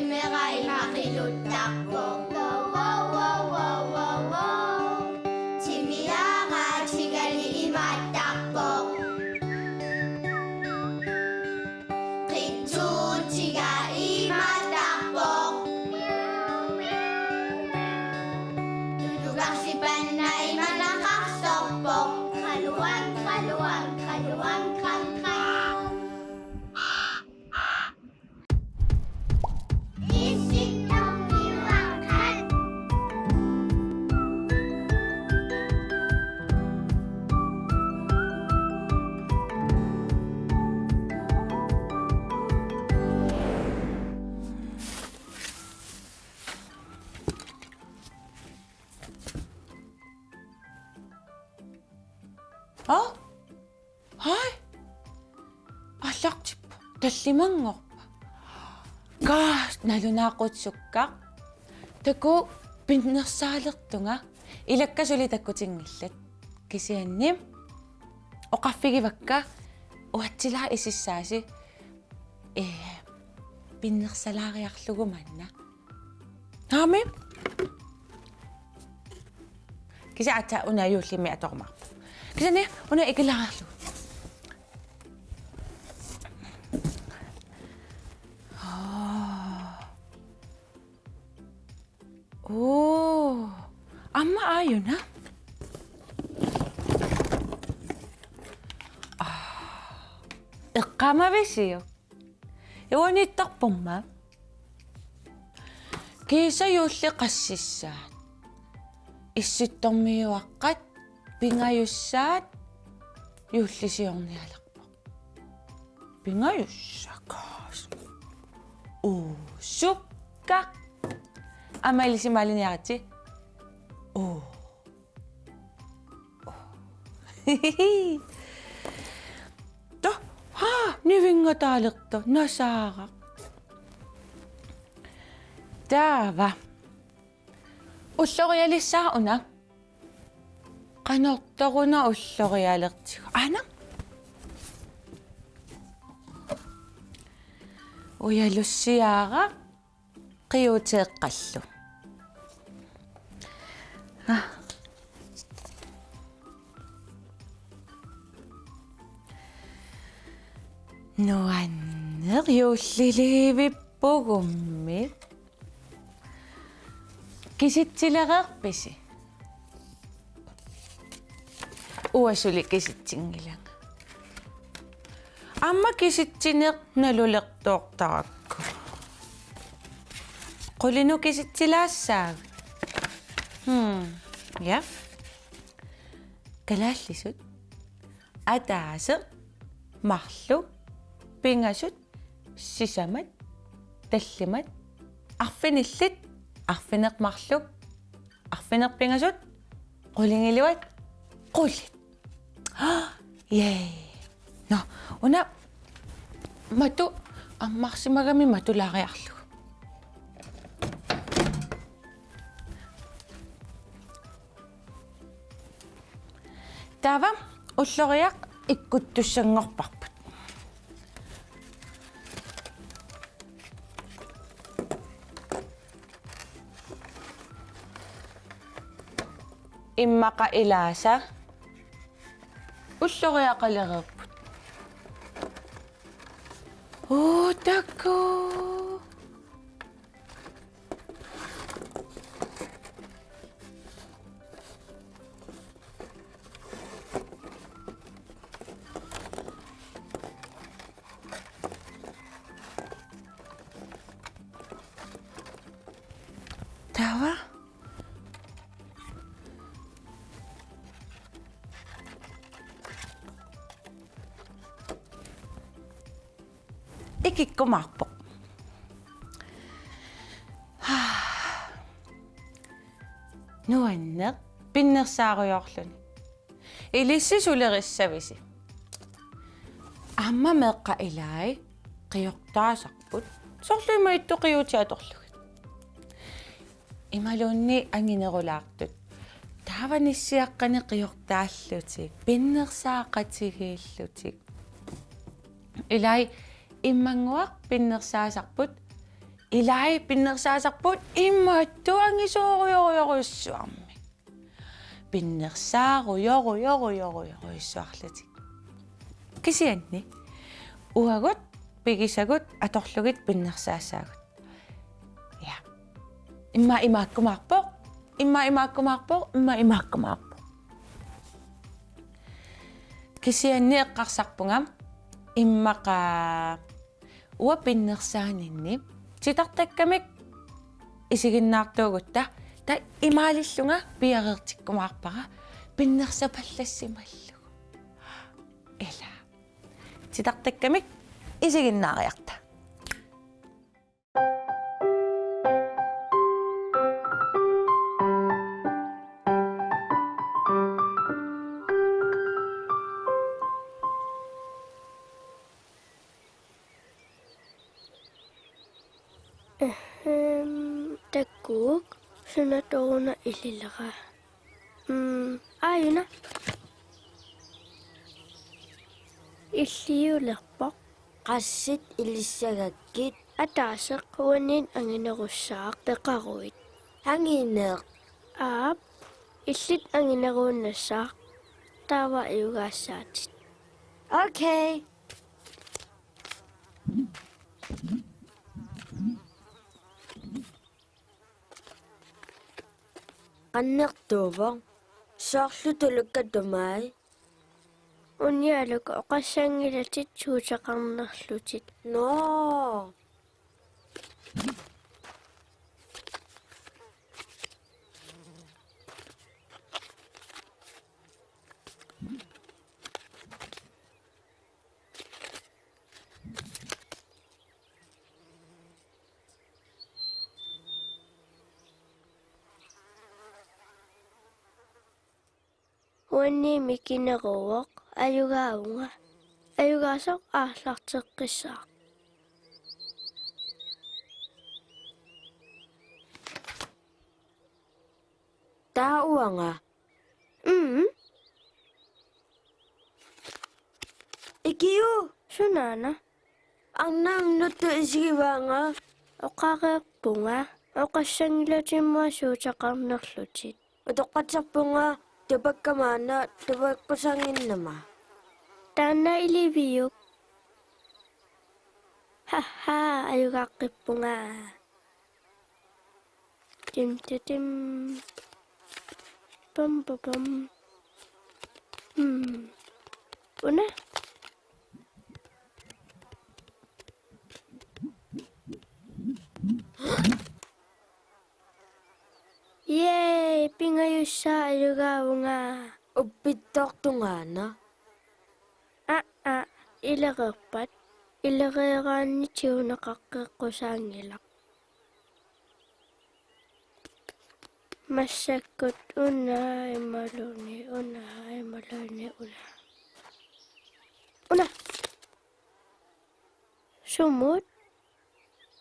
Qimmeqa imaqiluttaqquq wow wow wow wow wow Timiaqa tigali imattaqquq Qittuutiga imattaqquq Tutuqarsipanna imanaqarsorpoq Qaluan qaluan qaluan qam qam Hai. Allaqtippu. Tallimangorpa. Kaas nalunaaqutsukkaq. Taku pinnersaaleqtunga. Ilakkasuli takkutingillat. Kisiannim. Oqaffigivakka. Uatsilaa isissaasi. Pinnersalaariarlugu manna. Haami. Kisi ata una yuullimi atormarpu. Kisani una ikilaarlu. Amma ayuna. Iqqama bisiyo. Iwanittarpumma. Kiisa yuulli qassissaat. Issittormiuaqqat pingayussaat yuullisiornialerpa. Pingayussakaas. Sukkaq. Amalisimaaliniarati. To nivinngataaleqto nasaaraq. Taava. Ullorialissaaruna. Qanortoruna ullorialertigu. Ana. Uyalussiaara qiuteeqqallu. Nuanner yuulliliivippugummi. Kisitsilereerpisi. Uasuli kisitsingilang. Amma kisitsiner nalulertoortarakku. Qulinu kisitsilaassaag. Ja. Kalaallisut. Ataaseq. Marlu. Pingasut. Sisamat. Tallimat. Arfinillit. Arfineqmarlu. Arfinerpingasut. Qulingiliuat. Qullit. Yay. No, una matu ammarsimagami matulaariarlu. Taava ulloriaq ikkuttussangorparput. Immaqa ilaasa ulloriaqalereerput. Takku. Tawa. Ikikkumarpoq. Nuanneq pinnersaaruyorluni. Ilissisulerissavisi. Amma meqqa ilai qiortaasarput. Sorluimaittu qiutiatorlugut. Imalunni anginerulaartut. Taavanissiaqqani qiortaallutik. Pinnersaaqatigiillutik. Ilai immanguaq pinnersaasarput Ilai pinnersaaserput immaattuangisuorioriorussuarmi. Pinnersaaruyoruyoruyoruyoruissuarlutik. Kisianni. Uagut pigisagut atorlugit pinnersaassaagut. Ja. Immaakkumaarpoq. Kisianni eqqarsarpungam immaqa ua pinnersaaninni sitartakkamik isiginnaartuugutta ta imaalillunga piareertikkumaarpara pinnersapallassimallугу ила sitartakkamik isiginnaariarta. Takkuuk sunatoona ililera. Ayuna. Illiulerpoq qassit ilissagakkit ataaseq uanin anginerussaaq peqaruit. Angineeq. Aap illit angineruunnassaaq taava iugaassaatit. Okay. Qannertuuvoq soorlu tulukkatumai unialuk oqassangilatit suutaqarnerlutit no Uanni mikineruoq ayugaunga ayugaasoq aarlarteqqissaaq. Taauanga. Ikiu sunana annam nuttu isigivaanga oqareerpunga oqassangilatimma suutaqarnerlutit utoqqaterpunga tupakkamaana tupakkusanginnama taanna iliviyuk haha ayugaqqippunga tim pam una Yay, pingayussa ayugaunga. Uppittortungaana. Ilereerpat. Ilereeraanni tiunaqaqqeqqusaangilaq. Massakkut imaluni una. Una. Sumut.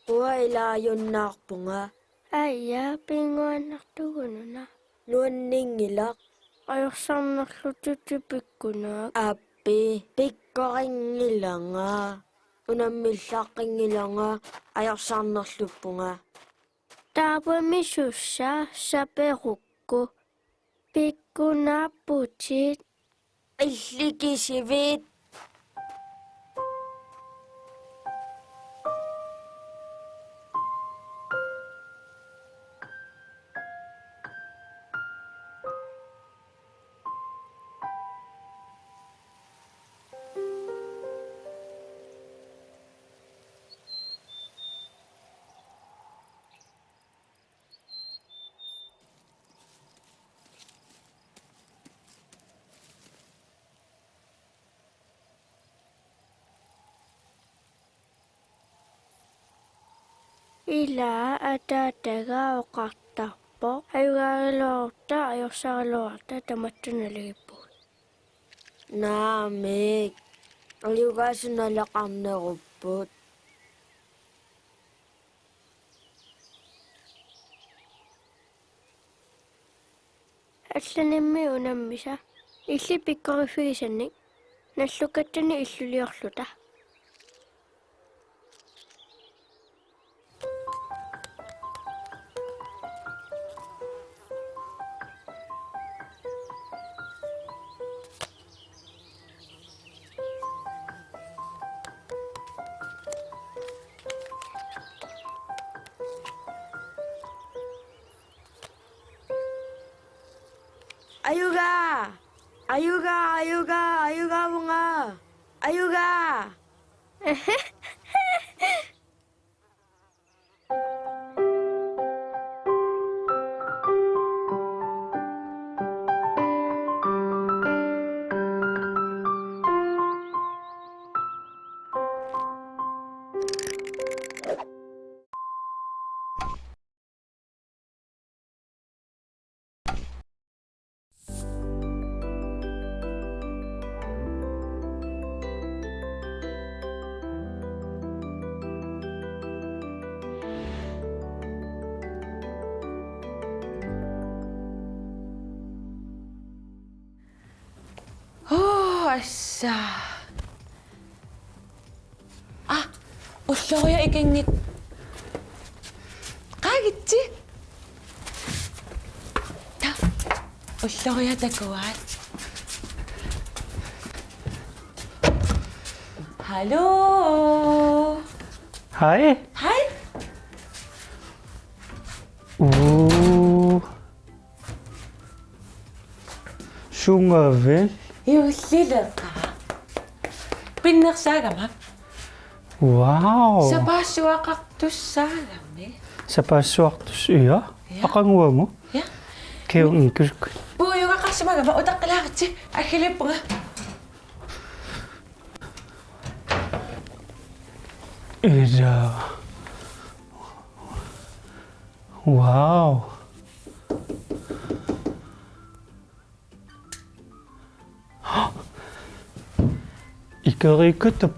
Ua ilaayunnaarpunga. Aia pinguannartugununa. Nuanningilaq. Ajorsaarnerlututipikkunaak. Appi pikkoringilanga. Unammillaaqqingilanga ajorsaarnerluppunga. Taapami sussa saperukku. Pikkunaapputit. Illikisivit. Ila ataataga oqartarpoq ayugaagiluarta ajorsagiluarta tamattunaligipput. Naamik ayugaasunalaqarnerupput. Allanimmi unammisa illi pikkorifigisannik nallukattani illuliorluta. Ayuga! Ayuga, ayuga, ayuga mga! Ayuga! 아싸. 올라가야 이겠니? 가겠지? 자, 올라가야 될 것 같아. 할로. Hej. 하이. Synger vel. 요실을까? 빈낙사가마. Wow. Sa paswa kaktus salami. Sa passuartus ja. Aqanguamu. Ja. Keu inkirk. Puyo ka kasi magama utak kalakatsi. Akilip nga. Ida. Wow. 이거리끄다.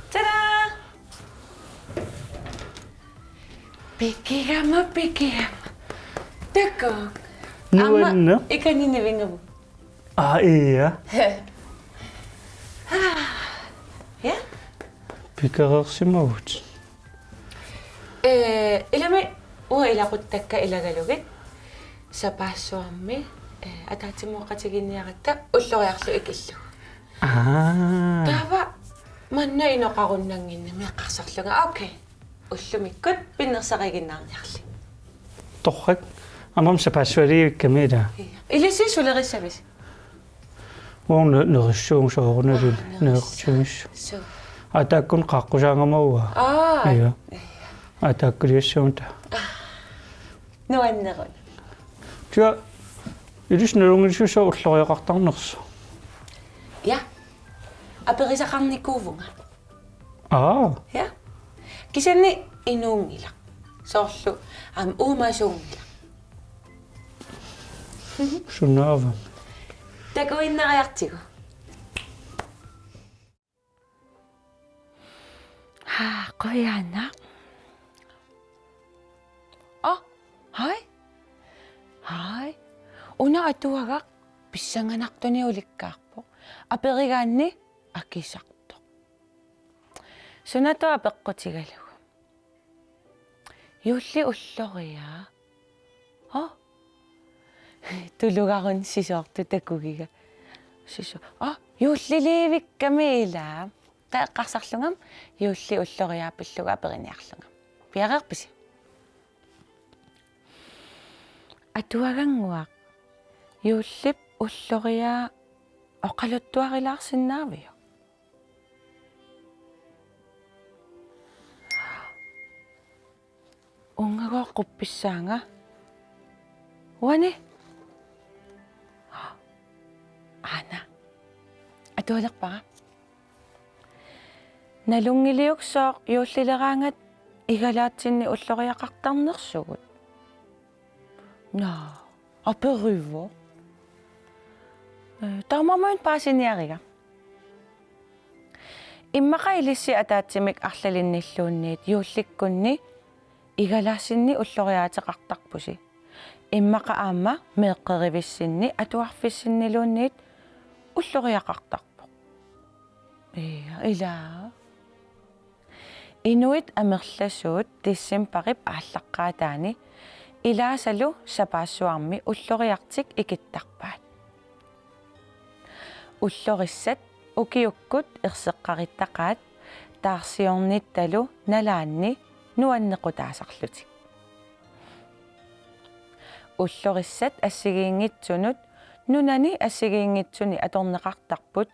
짜란! Pikirama, pikirama. Tekok. 누웠나? Ikanina vinga mo. 아, iya. Ja? 비카르시마우치. Ilami, ilakot takka ilagalugit. Sa paswami. Atati mo katigin niya kita. Uloyakso ikillo. 아. Taba, man na inokakon nang ina. May kasaklo nga, okay. Ulumikot, pinasakay ginang yakli. 똑학. 아맘 sa paswari kamera. Ilisi sulari sabis. 오늘 너쇼 쇼오늘 너쇼. So, 아따군 갖고장아마와. 예. 아따 그리쇼다. nawan na ron. 저 이리스 너롱이쇼 올라가야각당났어. Ja. Apirisa kang ni Kuvo nga. 아. Ja. Kasi ni inungilak. Sorlo, umasungilak. 순나바. Tagawin na kayak tigo. Kuya anak. Hai? Hai? Una atuwagak, bisang anak to ni ulikak po. Apirigan ni, akisak to. So na to apik ko tigalaw. Yuli ulo kaya. Tulog akong sisok, tutakugi ka. Sisok, yuli livik kami ilam. Kasaklungam, yuli ulo kaya pilog apiriniaklungam. Piyakak pisi. Atuwagang wak, yulip ulo kaya okalutwa kilaksin nabiyo. Ungago kupisa nga. Wane? Ana. Atuwalak pa nga. Nalungiliyok sok, yulilakangat, igalatsin ni ulo kaya kaktang naksugot. Na, aperivo. Tama mo yun pasin niya ka. Imakailis si atatsimik aklalin ni lunit, yulik ko ni, igalasin ni ulo kaya sa kaktak po si. Imakaama, may karivisin ni, at wakfisin ni lunit, ulo kaya kaktak po. Ila. Inuit amirlasot, tisim parip ahlak katani, ila salo sa paswami ulo kayaktik ikittakpat. Ulo kiset, ukiukut irsikkarittakat, taksiyonnit talo nalanni, nuan nakutasaklutик. уллорissat ассигиингитсунут нунани ассигиингитсуни аторнеқартарпут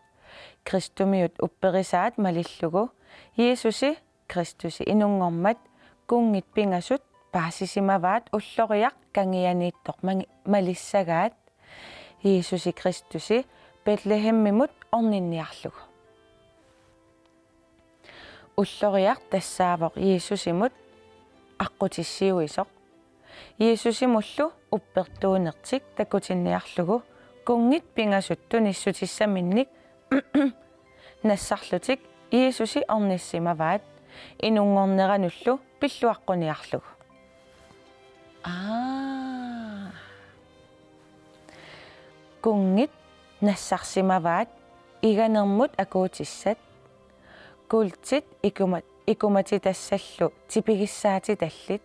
кристумиут упперисаат малиллугу Иесуси Кристуси инунгормат кунгит пингасут паасисимаваат уллориақ кангианииттоқ малиссагаат Иесуси Кристуси Бетлехеммимут орнинниарлугу уллориақ тассаавоқ Иесусимут аққутиссиуисоқ Иесусимуллу уппертуунертик такутинниарлугу кунгит пингасут туниссутиссаминник нассарлутик Иесуси орниссимаваат инунгорнерануллу пиллуаққуниарлугу кунгит нассарсимаваат иганермут акуутиссат култит икуматитассаллу типигиссаати таллит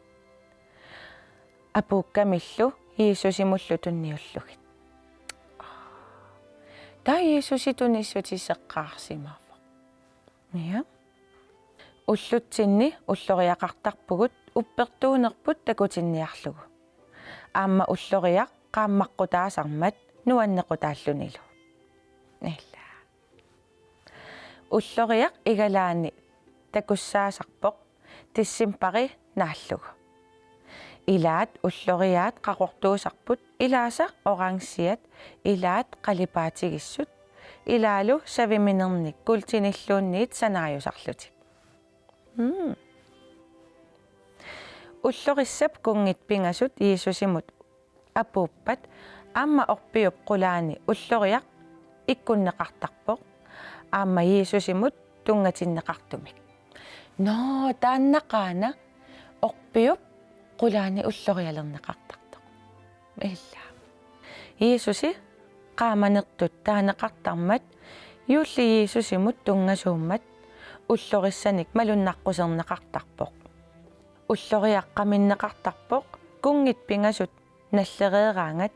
апууккамиллу Иесусимуллу тунниуллугит та Иесуси туниссутиссеққарсимаава мия уллутсинни уллориақартарпугут уппертуунерпут такутинниарлугу аама уллориақ qaammaqqutaasarmat nuannequtaallunilу нилла уллориақ игалаани такуссаасарпоқ тиссимпари нааллугу илаат уллориаат qaqortuusarput илааса орангсиат илаат qalipaatigissut илаалу савиминерник култиниллуунниит санааюсарлутик уллориссап кунгит пингасут Иесусимут апууппат аама орпиуп qulaani уллориақ иккуннеқартарпоқ аама Иесусимут тунгатиннеқартумик но тааннақаана орпиуп qulaani уллориалернеқартартоқ илла Иесуси qaamanertut taanеқартармат юулли Иесусимут тунгасууммат уллориссаник малуннаққусернеқартарпоқ уллориаққаминнеқартарпоқ кунгит пингасут наллереераангат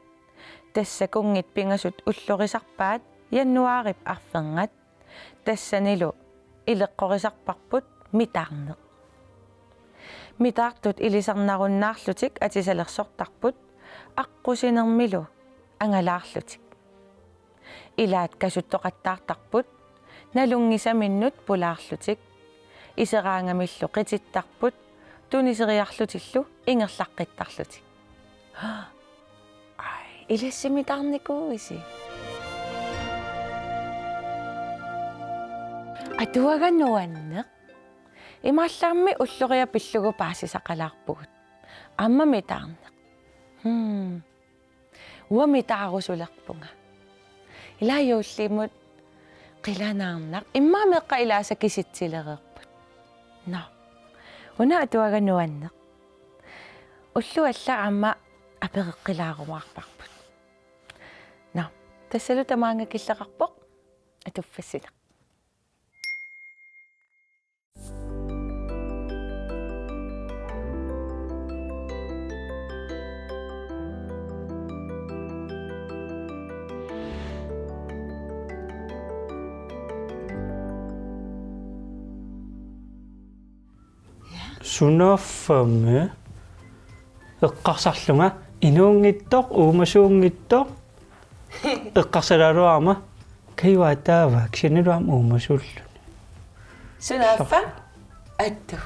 тасса кунгит пингасут уллорисарпаат яннуарип арфенгат тассанилу илеққорисарпарпут митаарнеқ митаартут илисарнаруннаарлутик атисалерсортарпут аққусинермилу ангалаарлутик илаат касуттоқаттаартарпут налунгисаминнут пулаарлутик исераангамиллу қититтарпут тунисериарлутиллу ингерлаққиттарлутик ай илассимитаарникууиси атуаганнуанне имааллаарми уллориа пиллугу паасисақалаарпугут аммамитаарне уамитаарусулерпунга илааюуллимут qilanaarnaq immaamеққа илааса киситсилереерпут на уна атуаганнуанне уллуалла аама апереққилаарумаарпарпут на тассалу тамаанга киллеқарпоқ атуффассина Sunaffamme eqqarsarlunga inuungittoq uumasuungittoq eqqarsalaruarma kaiwaataava ksinniluam uumasuulluni sunaffa attu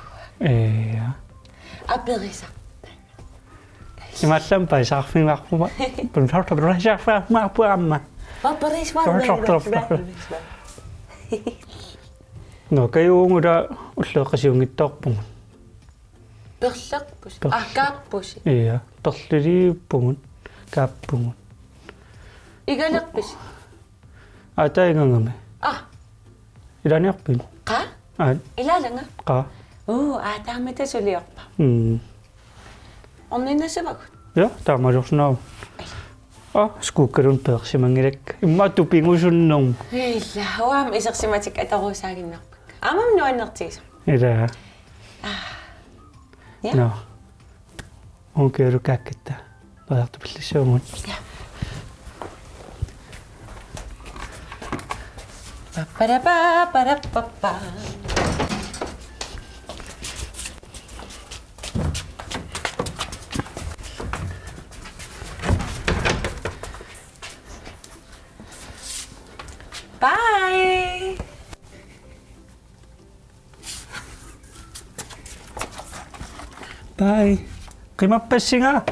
aperisa imallam paisarfingaarpuma puntartartarasarfaarmaarpuamma no kaiuunguda ulleeqasiungittoorpungun perleqpus kaappusi iya perliliippungun kaappungun igalerpis ataingangame ilaniarpin qa ilalanga qa taamata suliorpa onninasavagut ja taamalursnaa skuukkalun peersimangilak immaatupingusunnerm illa huam isersimatik ataruusaaginnarpak amam nuannertiisa ila ja no onkeeru kakketta paartupillissuungun Paparapapapapa. Bye. Qimappassiga.